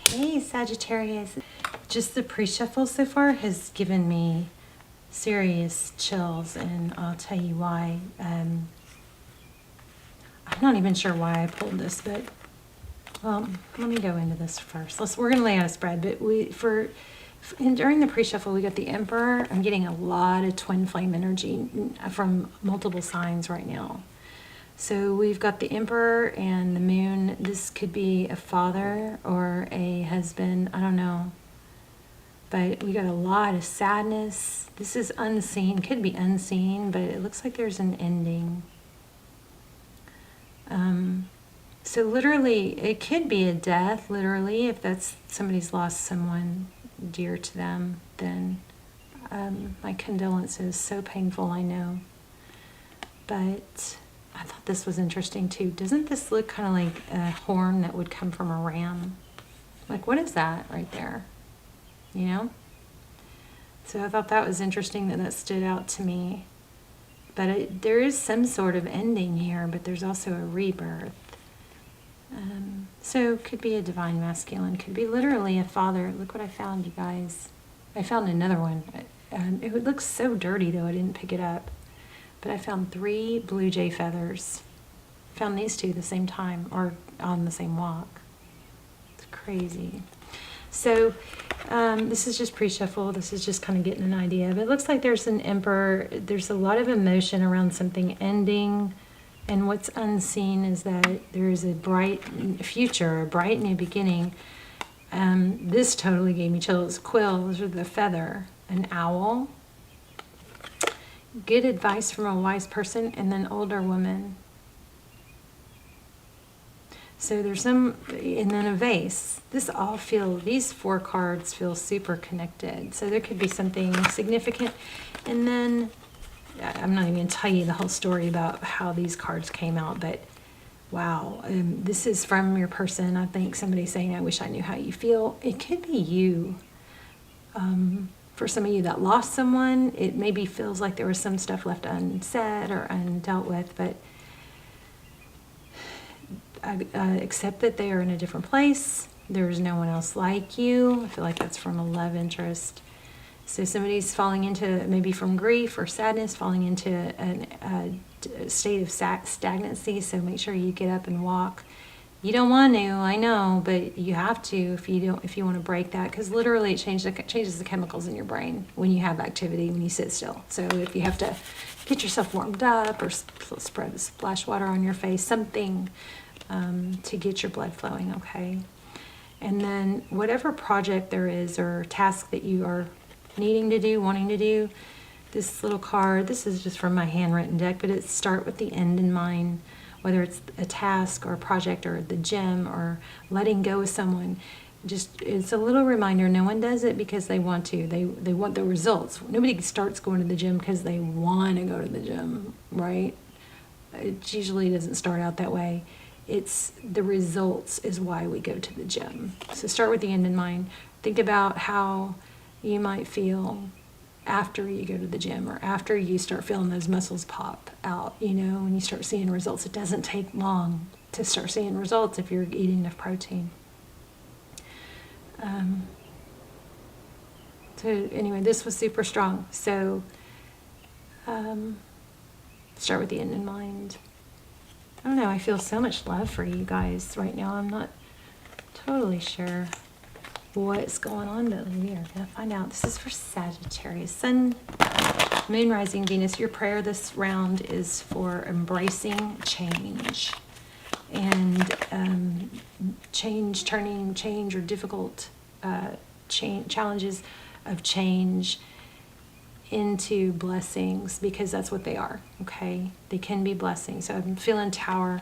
Hey, Sagittarius. Just the pre-shuffle so far has given me serious chills, and I'll tell you why. I'm not even sure why I pulled this, but let me go into this first. We're going to lay out a spread, but during the pre-shuffle, we got the Emperor. I'm getting a lot of twin flame energy from multiple signs right now. So we've got the Emperor and the Moon. This could be a father or a husband. I don't know. But we got a lot of sadness. This is unseen. Could be unseen, but it looks like there's an ending. So literally, it could be a death, literally. If that's somebody's lost someone dear to them, then my condolences. So painful, I know. But I thought this was interesting too. Doesn't this look kind of like a horn that would come from a ram? Like, what is that right there? You know? So I thought that was interesting that stood out to me. But there is some sort of ending here, but there's also a rebirth. So it could be a divine masculine, could be literally a father. Look what I found, you guys. I found another one. It looks so dirty though, I didn't pick it up. But I found 3 blue jay feathers. Found these 2 at the same time, or on the same walk. It's crazy. So this is just pre-shuffle. This is just kind of getting an idea. But it looks like there's an Emperor. There's a lot of emotion around something ending. And what's unseen is that there is a bright future, a bright new beginning. This totally gave me chills. Quills, or the feather, an owl. Good advice from a wise person, and then older woman. So there's some, and then a vase. These 4 cards feel super connected. So there could be something significant. And then, I'm not even going to tell you the whole story about how these cards came out, but wow, this is from your person. I think somebody's saying, I wish I knew how you feel. It could be you. For some of you that lost someone, it maybe feels like there was some stuff left unsaid or undealt with, but accept that they are in a different place. There's no one else like you. I feel like that's from a love interest. So somebody's falling into, maybe from grief or sadness, falling into a state of stagnancy. So make sure you get up and walk. You don't want to, I know, but you have to if you want to break that, because literally it changes the chemicals in your brain when you have activity, when you sit still. So if you have to get yourself warmed up or splash water on your face, something to get your blood flowing, okay? And then whatever project there is or task that you are needing to do, wanting to do, this little card, this is just from my handwritten deck, but it's start with the end in mind. Whether it's a task or a project or the gym or letting go of someone, it's a little reminder. No one does it because they want to. They want the results. Nobody starts going to the gym because they want to go to the gym, right? It usually doesn't start out that way. It's the results is why we go to the gym. So start with the end in mind. Think about how you might feel after you go to the gym, or after you start feeling those muscles pop out, when you start seeing results. It doesn't take long to start seeing results if you're eating enough protein. So anyway, this was super strong. So start with the end in mind. I don't know, I feel so much love for you guys right now. I'm not totally sure what's going on, but we are going to find out. This is for Sagittarius. Sun, Moon, Rising, Venus. Your prayer this round is for embracing change. And turning change or difficult challenges of change into blessings, because that's what they are, okay? They can be blessings. So I'm feeling Tower.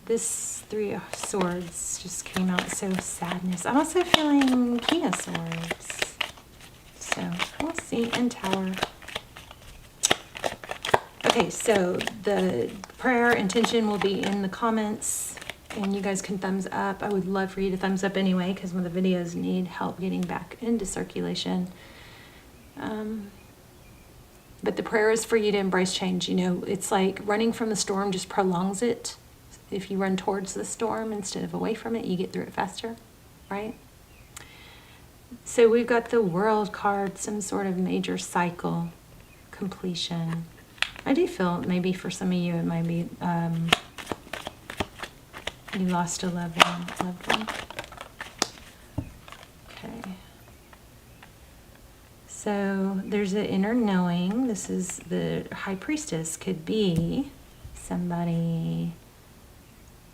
This 3 of Swords just came out, so sadness. I'm also feeling King of Swords. So we'll see, and Tower. Okay, so the prayer intention will be in the comments, and you guys can thumbs up. I would love for you to thumbs up anyway, because one of the videos need help getting back into circulation. But the prayer is for you to embrace change. It's like running from the storm just prolongs it. If you run towards the storm instead of away from it, you get through it faster, right? So we've got the World card, some sort of major cycle completion. I do feel maybe for some of you it might be you lost a loved one. Okay. So there's an inner knowing. This is the High Priestess. Could be somebody.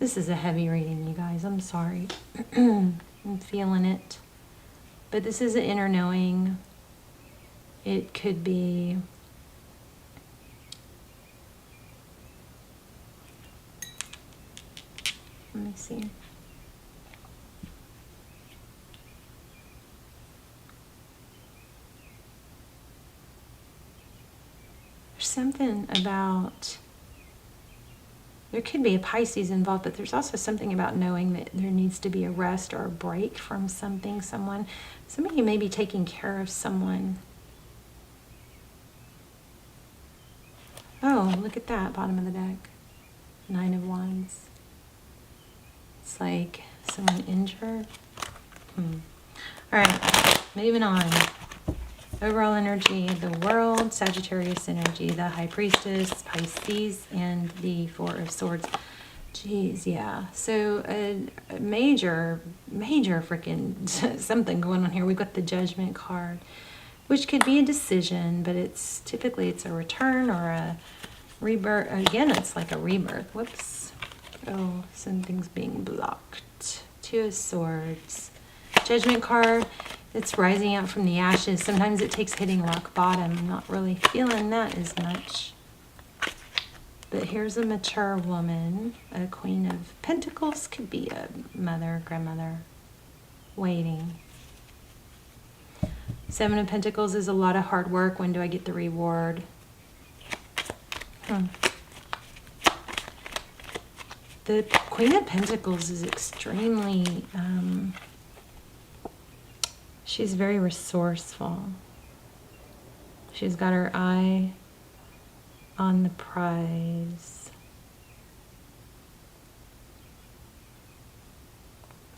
This is a heavy reading, you guys. I'm sorry. I'm feeling it. But this is an inner knowing. It could be let me see. There's something about, there could be a Pisces involved, but there's also something about knowing that there needs to be a rest or a break from something, someone. Some of you may be taking care of someone. Oh, look at that, bottom of the deck. 9 of Wands. It's like someone injured. All right, moving on. Overall energy, the World, Sagittarius energy, the High Priestess, Pisces, and the Four of Swords. Jeez, yeah. So a major freaking something going on here. We've got the Judgment card, which could be a decision, but it's typically it's a return or a rebirth. Again, it's like a rebirth. Whoops. Oh, something's being blocked. 2 of Swords. Judgment card. It's rising out from the ashes. Sometimes it takes hitting rock bottom. I'm not really feeling that as much. But here's a mature woman, a Queen of Pentacles, could be a mother, grandmother, waiting. 7 of Pentacles is a lot of hard work. When do I get the reward? The Queen of Pentacles is extremely... she's very resourceful. She's got her eye on the prize.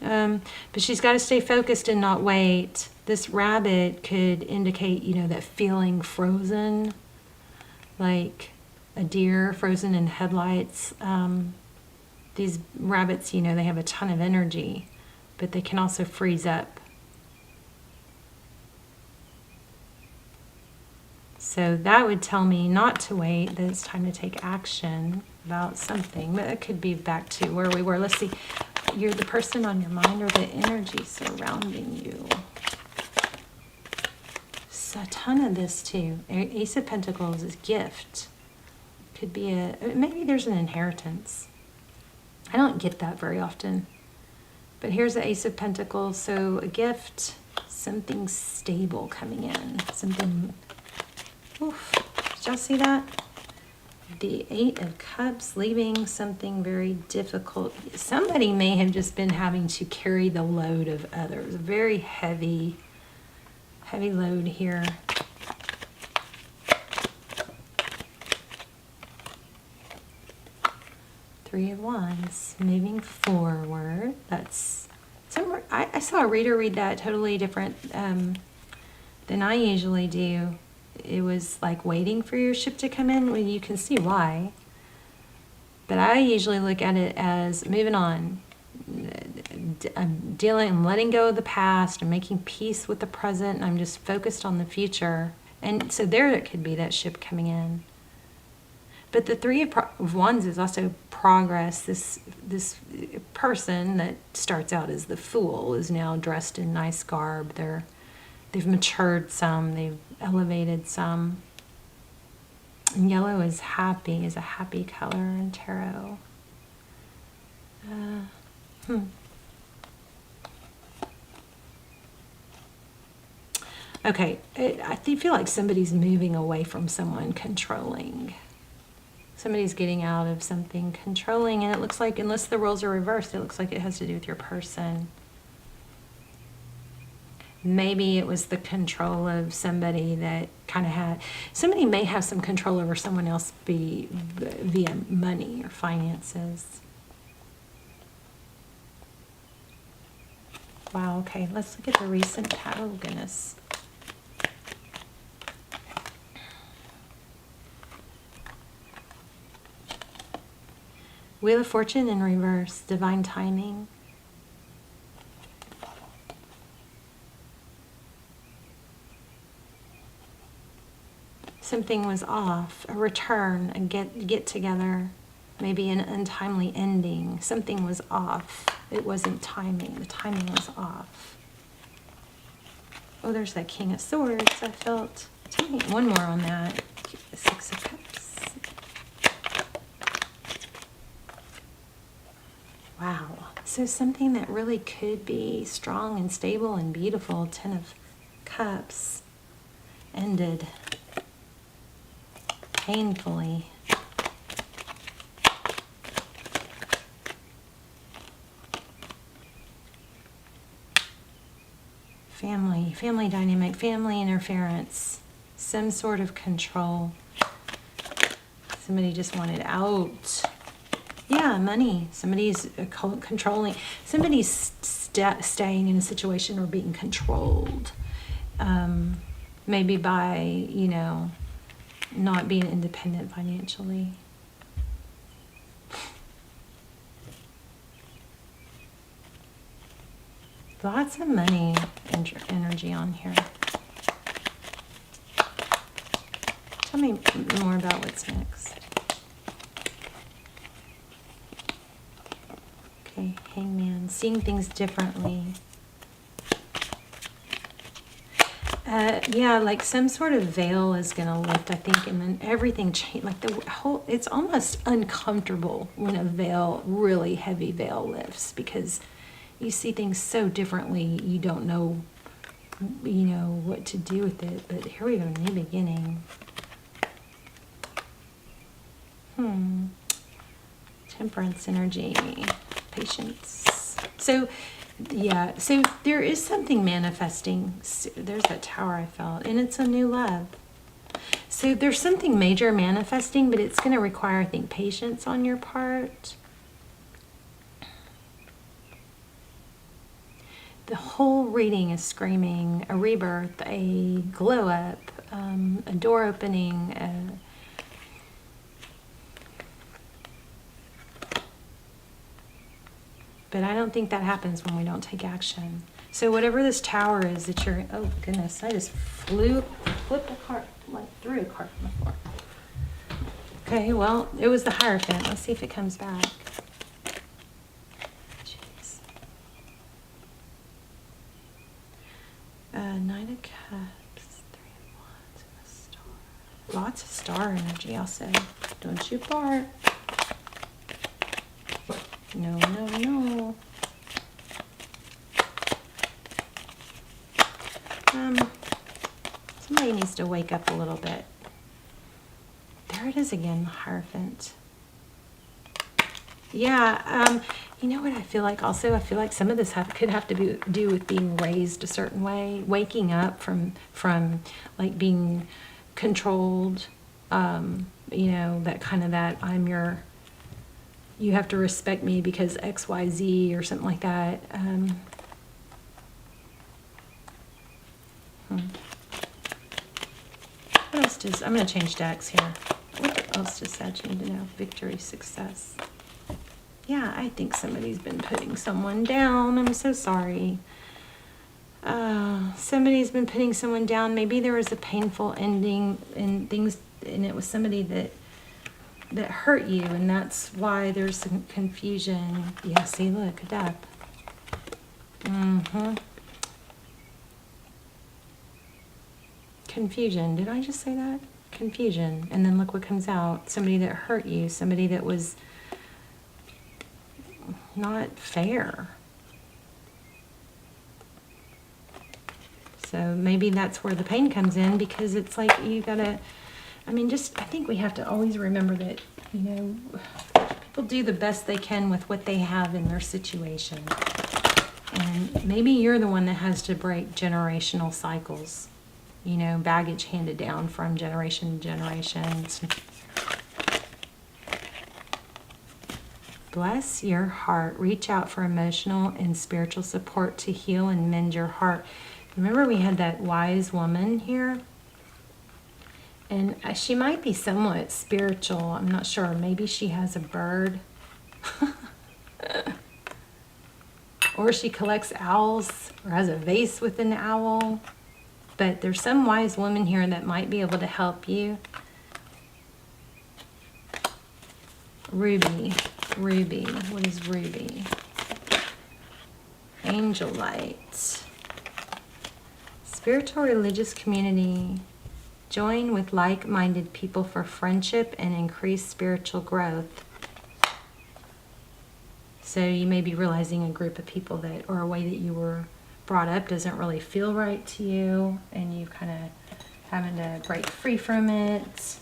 But she's got to stay focused and not wait. This rabbit could indicate, you know, that feeling frozen, like a deer frozen in headlights. These rabbits, you know, they have a ton of energy, but they can also freeze up. So that would tell me not to wait, that it's time to take action about something. But it could be back to where we were. Let's see. You're the person on your mind or the energy surrounding you. So a ton of this too. Ace of Pentacles is gift. Could be maybe there's an inheritance. I don't get that very often. But here's the Ace of Pentacles. So a gift, something stable coming in. Something... Oof. Did y'all see that? The 8 of Cups, leaving something very difficult. Somebody may have just been having to carry the load of others. A very heavy load here. Three of Wands, moving forward. That's some. I saw a reader read that totally different than I usually do. It was like waiting for your ship to come in. Well, you can see why. But I usually look at it as moving on. I'm letting go of the past. I'm making peace with the present. And I'm just focused on the future. And so there it could be that ship coming in. But the Three of Wands is also progress. This person that starts out as the Fool is now dressed in nice garb. They've matured some. They've elevated some. And yellow is happy, is a happy color in tarot. Okay, I feel like somebody's moving away from someone controlling. Somebody's getting out of something controlling, and it looks like, unless the roles are reversed, it looks like it has to do with your person. Maybe it was the control of somebody that kind of had... Somebody may have some control over someone else via money or finances. Wow, okay, let's look at the recent oh goodness. Wheel of Fortune in reverse, divine timing. Something was off, a return, a get together, maybe an untimely ending. Something was off. It wasn't timing. The timing was off. Oh, there's that King of Swords. I felt. Tell me one more on that. The Six of Cups. Wow. So something that really could be strong and stable and beautiful, Ten of Cups, ended painfully. Family dynamic, family interference, some sort of control. Somebody just wanted out. Yeah, money. Somebody's controlling. Somebody's staying in a situation or being controlled. Maybe by, you know, not being independent financially. Lots of money energy on here. Tell me more about what's next. Okay, Hangman, seeing things differently. Yeah, like some sort of veil is going to lift, I think, and then everything change. Like the whole, it's almost uncomfortable when a veil, really heavy veil lifts, because you see things so differently. You don't know, you know, what to do with it. But here we go, new beginning. Temperance energy, patience. So, yeah, so there is something manifesting. There's that Tower I felt, and it's a new love. So there's something major manifesting, but it's going to require, I think, patience on your part. The whole reading is screaming a rebirth, a glow up, a door opening, but I don't think that happens when we don't take action. So whatever this Tower is that you're, oh goodness, I just flipped a card, like threw a card on the floor. Okay, well, it was the Hierophant. Let's see if it comes back. Jeez. Nine of Cups, Three of Wands, and a Star. Lots of star energy, I'll say. Don't you part. No, no, no. Somebody needs to wake up a little bit. There it is again, the Hierophant. Yeah, you know what I feel like also? I feel like some of this could have to do with being raised a certain way, waking up from like being controlled, you know, that kind of that you have to respect me because X, Y, Z or something like that. What else does, I'm going to change decks here. What else does Sag need to know? Victory, success. Yeah, I think somebody's been putting someone down. I'm so sorry. Somebody's been putting someone down. Maybe there was a painful ending and things, and it was somebody that hurt you, and that's why there's some confusion. Yeah, see, look, a death. Confusion. Did I just say that? Confusion. And then look what comes out. Somebody that hurt you. Somebody that was not fair. So maybe that's where the pain comes in, because it's like you gotta, I mean, I think we have to always remember that, you know, people do the best they can with what they have in their situation. And maybe you're the one that has to break generational cycles, you know, baggage handed down from generation to generation. Bless your heart. Reach out for emotional and spiritual support to heal and mend your heart. Remember we had that wise woman here? And she might be somewhat spiritual. I'm not sure. Maybe she has a bird. Or she collects owls or has a vase with an owl. But there's some wise woman here that might be able to help you. Ruby. Ruby. What is ruby? Angel light. Spiritual religious community. Join with like-minded people for friendship and increased spiritual growth. So you may be realizing a group of people that, or a way that you were brought up doesn't really feel right to you, and you kind of having to break free from it.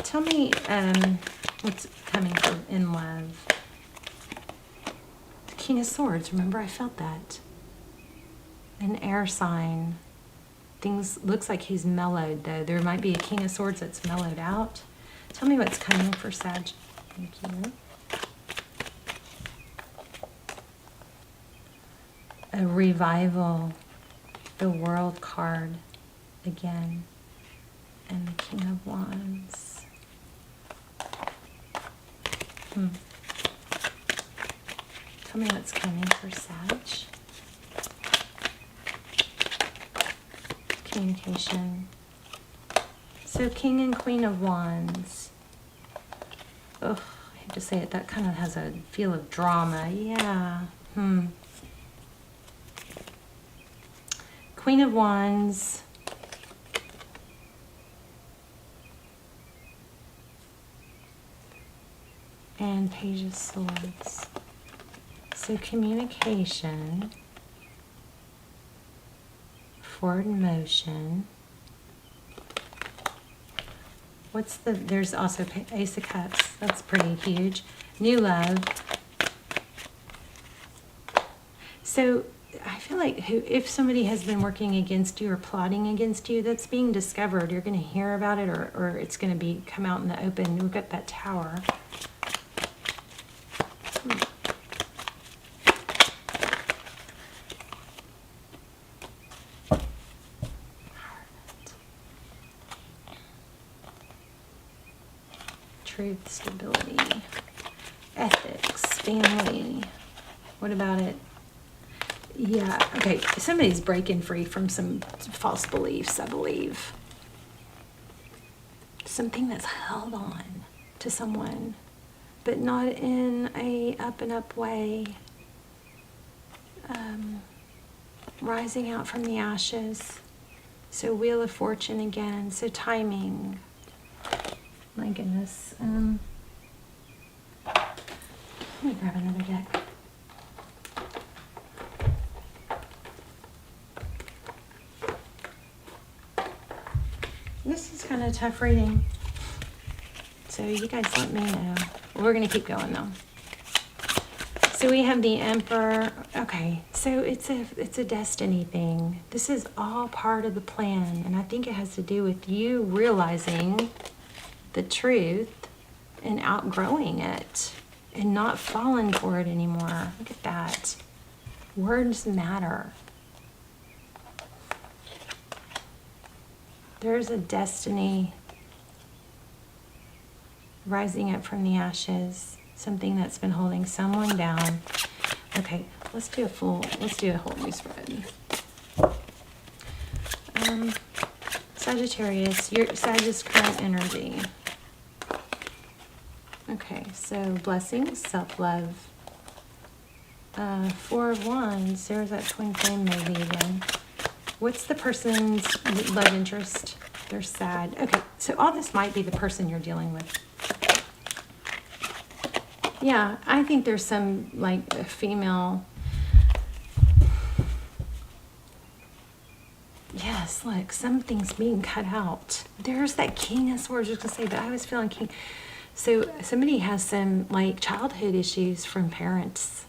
Tell me what's coming from in love. The King of Swords, remember I felt that. An air sign. Things, looks like he's mellowed though. There might be a King of Swords that's mellowed out. Tell me what's coming for Sag. Thank you. A revival. The World card again. And the King of Wands. Tell me what's coming for Sag. Communication. So King and Queen of Wands. Ugh, I hate to say it, that kind of has a feel of drama. Yeah. Queen of Wands. And Page of Swords. So communication. Forward motion. What's the, there's also Ace of Cups. That's pretty huge. New love. So I feel like if somebody has been working against you or plotting against you, that's being discovered. You're going to hear about it, or it's going to come out in the open. We've got that Tower. Truth, stability, ethics, family. What about it? Yeah, okay, somebody's breaking free from some false beliefs, I believe. Something that's held on to someone, but not in a up and up way. Rising out from the ashes. So Wheel of Fortune again, so timing. My goodness. Let me grab another deck. This is kind of tough reading. So you guys let me know. We're going to keep going though. So we have the Emperor. Okay, so it's a destiny thing. This is all part of the plan, and I think it has to do with you realizing the truth and outgrowing it and not falling for it anymore. Look at that. Words matter. There's a destiny rising up from the ashes, something that's been holding someone down. Okay, let's do a whole new spread. Sagittarius, your Sagittarius current energy. Okay, so blessings, self-love. Four of Wands, there's that twin flame maybe again. What's the person's love interest? They're sad. Okay, so all this might be the person you're dealing with. Yeah, I think there's some, like, a female. Yes, look, something's being cut out. There's that King of Swords, I was going to say, but I was feeling King. So somebody has some, like, childhood issues from parents.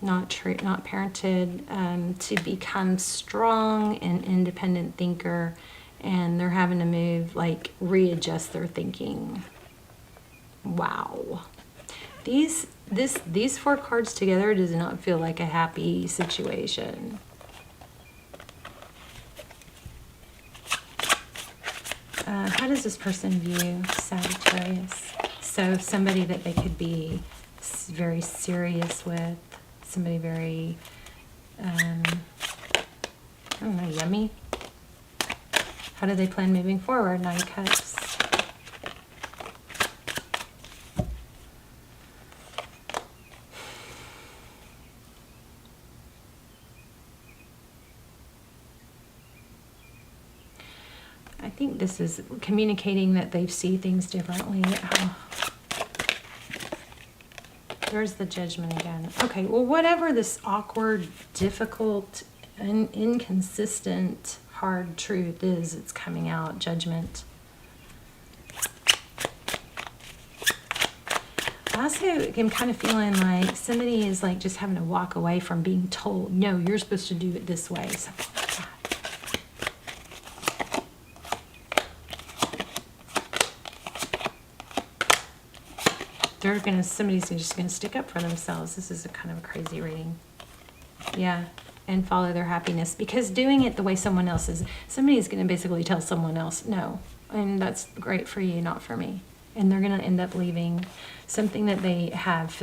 Not parented, to become strong and independent thinker, and they're having to move, like, readjust their thinking. Wow. These four cards together does not feel like a happy situation. How does this person view Sagittarius? So somebody that they could be very serious with, somebody very, I don't know, yummy. How do they plan moving forward? Nine of Cups. I think this is communicating that they see things differently. Oh. There's the Judgment again. Okay, well, whatever this awkward, difficult, and inconsistent, hard truth is, it's coming out. Judgment. I also am kind of feeling like somebody is like just having to walk away from being told, no, you're supposed to do it this way. Something like that. Somebody's just gonna stick up for themselves. This is a kind of a crazy reading. Yeah, and follow their happiness, because doing it the way someone else is, somebody's gonna basically tell someone else no, and that's great for you, not for me. And they're gonna end up leaving something that they have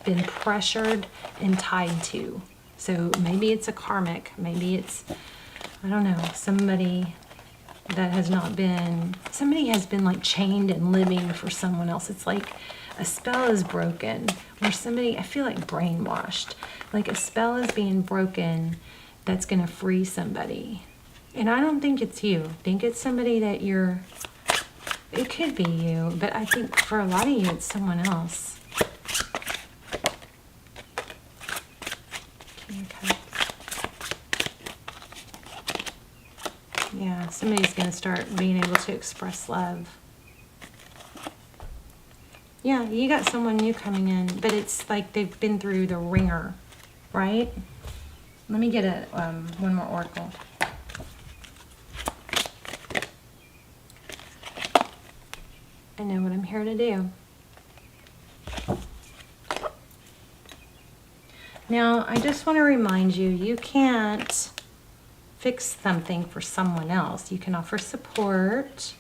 been pressured and tied to. So maybe it's a karmic, maybe it's, I don't know, somebody that has not been, somebody has been like chained and living for someone else. It's like a spell is broken, or somebody, I feel like brainwashed, like a spell is being broken that's going to free somebody. And I don't think it's you. I think it's somebody that you're, it could be you, but I think for a lot of you, it's someone else. King of Cups. Yeah, somebody's going to start being able to express love. Yeah, you got someone new coming in, but it's like they've been through the ringer, right? Let me get a one more oracle. I know what I'm here to do. Now, I just want to remind you, you can't fix something for someone else. You can offer support,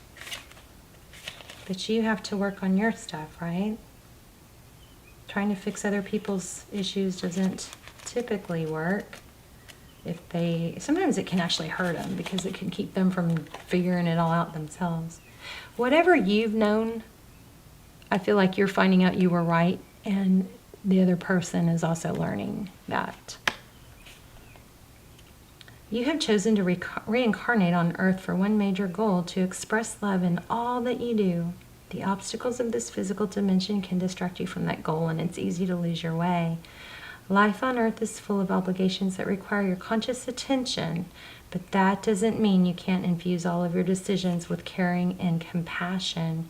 but you have to work on your stuff, right? Trying to fix other people's issues doesn't typically work. Sometimes it can actually hurt them, because it can keep them from figuring it all out themselves. Whatever you've known, I feel like you're finding out you were right, and the other person is also learning that. You have chosen to reincarnate on Earth for one major goal: to express love in all that you do. The obstacles of this physical dimension can distract you from that goal, and it's easy to lose your way. Life on Earth is full of obligations that require your conscious attention, but that doesn't mean you can't infuse all of your decisions with caring and compassion.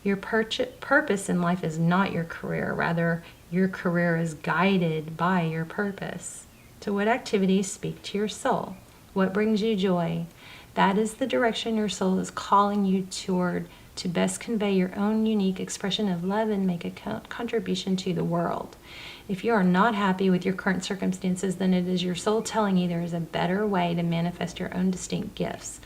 Your purpose in life is not your career. Rather, your career is guided by your purpose. To what activities speak to your soul? What brings you joy? That is the direction your soul is calling you toward, to best convey your own unique expression of love and make a contribution to the world. If you are not happy with your current circumstances, then it is your soul telling you there is a better way to manifest your own distinct gifts.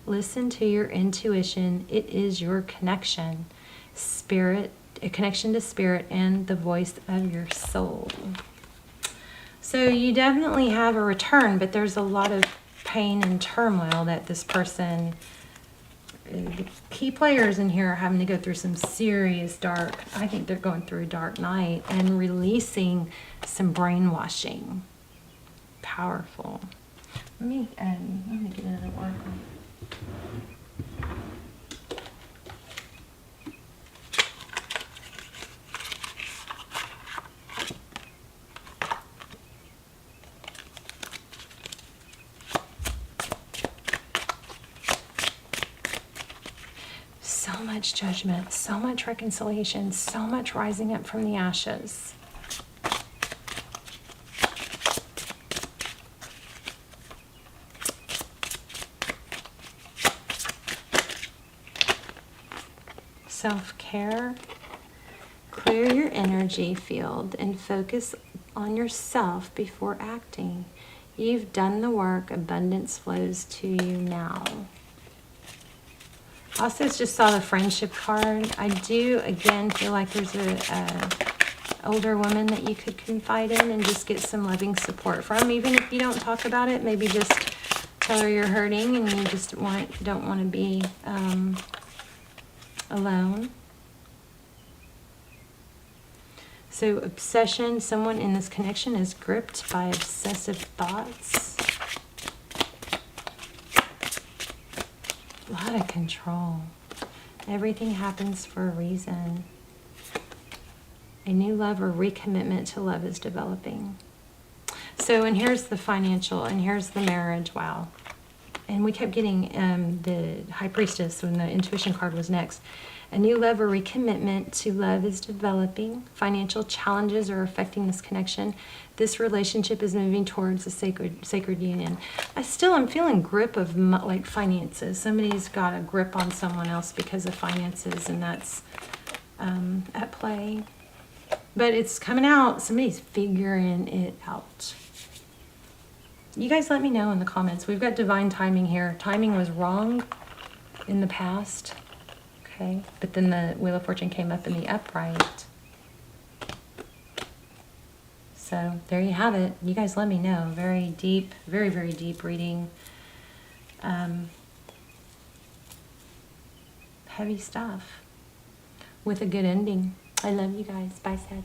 Listen to your intuition. It is your connection, spirit, a connection to spirit and the voice of your soul. So you definitely have a return, but there's a lot of pain and turmoil that this person, the key players in here, are having to go through some serious I think they're going through a dark night and releasing some brainwashing. Powerful. Let me get another oracle. So much judgment, so much reconciliation, so much rising up from the ashes. Self-care. Clear your energy field and focus on yourself before acting. You've done the work. Abundance flows to you now. Also, just saw the friendship card. I do, again, feel like there's a older woman that you could confide in and just get some loving support from. Even if you don't talk about it, maybe just tell her you're hurting and you just don't want to be alone. So obsession, someone in this connection is gripped by obsessive thoughts. A lot of control. Everything happens for a reason. A new love or recommitment to love is developing. So, and here's the financial, and here's the marriage. Wow. And we kept getting the High Priestess when the intuition card was next. A new love or recommitment to love is developing. Financial challenges are affecting this connection. This relationship is moving towards a sacred union. I still am feeling grip of like finances. Somebody's got a grip on someone else because of finances, and that's at play. But it's coming out. Somebody's figuring it out. You guys let me know in the comments. We've got divine timing here. Timing was wrong in the past. Okay, but then the Wheel of Fortune came up in the upright. So there you have it. You guys let me know. Very deep, very, very deep reading. Heavy stuff with a good ending. I love you guys. Bye, Sag.